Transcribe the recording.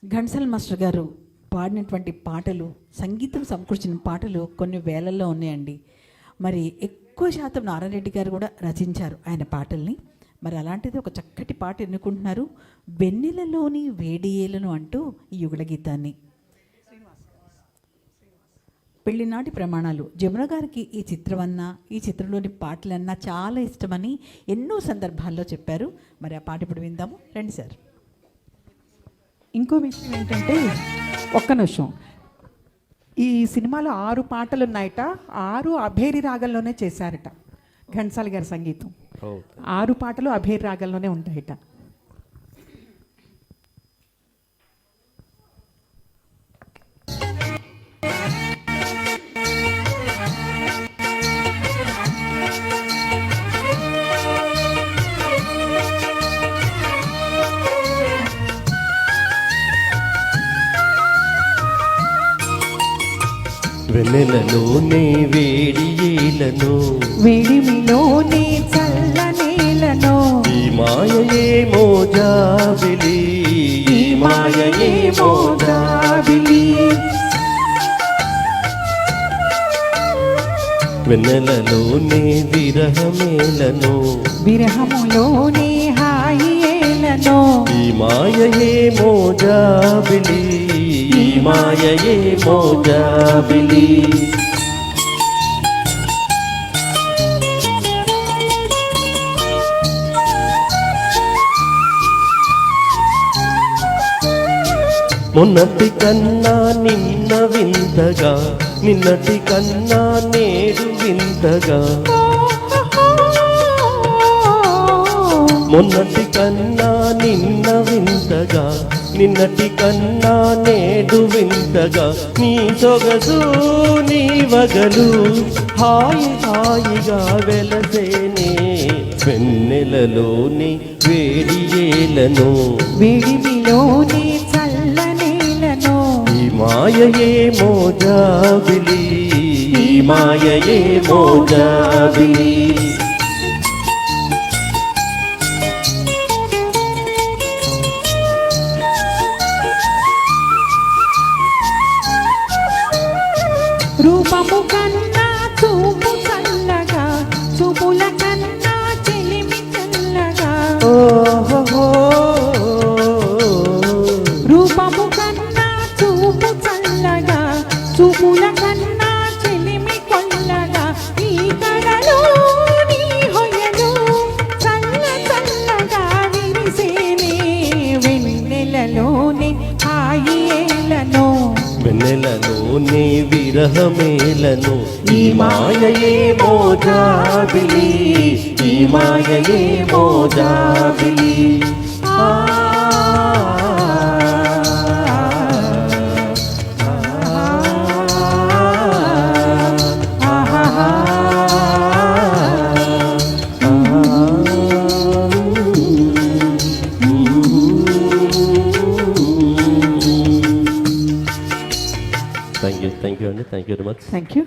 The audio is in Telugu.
ఘంటసాల మాస్టర్ గారు పాడినటువంటి పాటలు, సంగీతం సమకూర్చిన పాటలు కొన్ని వేలల్లో ఉన్నాయండి. మరి ఎక్కువ శాతం నారాయణరెడ్డి గారు కూడా రచించారు ఆయన పాటల్ని. మరి అలాంటిది ఒక చక్కటి పాట ఎన్నుకుంటున్నారు, వెన్నెలలోని వేడియేలను అంటూ ఈ యుగళ గీతాన్ని. పెళ్లినాటి ప్రమాణాలు. జమున గారికి ఈ చిత్రమన్నా, ఈ చిత్రంలోని పాటలన్నా చాలా ఇష్టమని ఎన్నో సందర్భాల్లో చెప్పారు. మరి ఆ పాట ఇప్పుడు విందాము, రండి సార్. ఇంకో విషయం ఏంటంటే, ఒక్క నిమిషం, ఈ సినిమాలో 6 పాటలు ఉన్నాయట. 6 అభేరి రాగంలోనే చేశారట ఘంటసాల గారి సంగీతం. 6 పాటలు అభేరి రాగంలోనే ఉంటాయట. వెన్నెలలోనే వేడియేలను, వేడిమిలోనే చల్లనేలను, ఈ మాయయే మోజాబిలి, ఈ మాయయే మోజాబిలి. వెన్నెలలోనే విరహమేలను, విరహములోనే హాయియేలను, ఈ మాయయే మోజాబిలి, ఈ మాయయే మోజాబిలి. మొన్నటి కన్నా నిన్న వింతగా, నిన్నటి కన్నా నేడు వింతగా, మొన్నటి కన్నా నిన్న వింతగా, నిన్నటి కన్నా నేడు వింతగా, నీ సొగసు నీ వగలు హాయి హాయిగా వెలసేనే. వెన్నెలలోని వేడియేలను, వేడిమిలోనే చల్లనేలను, ఈ మాయయే మోజాబిలి, ఈ మాయయే మోజాబిలి. రూపము కన్నా చూపు చల్లగా, చూపుల కన్నా చెలిమి చల్లగా, రూపము కన్నా చూపు చల్లగా, చూపుల కన్నా చెలిమి కొల్లగా, ఈ కళలో నీ హొయలు చల్ల చల్లగా విరిసేనే. వెన్నెలలోనే హాయియేలను, వెన్నెలలోనే విరహమేలను, ఈ మాయయే మోజాబిలి, ఈ మాయయే మోజాబిలి. థ్యాంక్ యూ అండి, thank you very much. Thank you.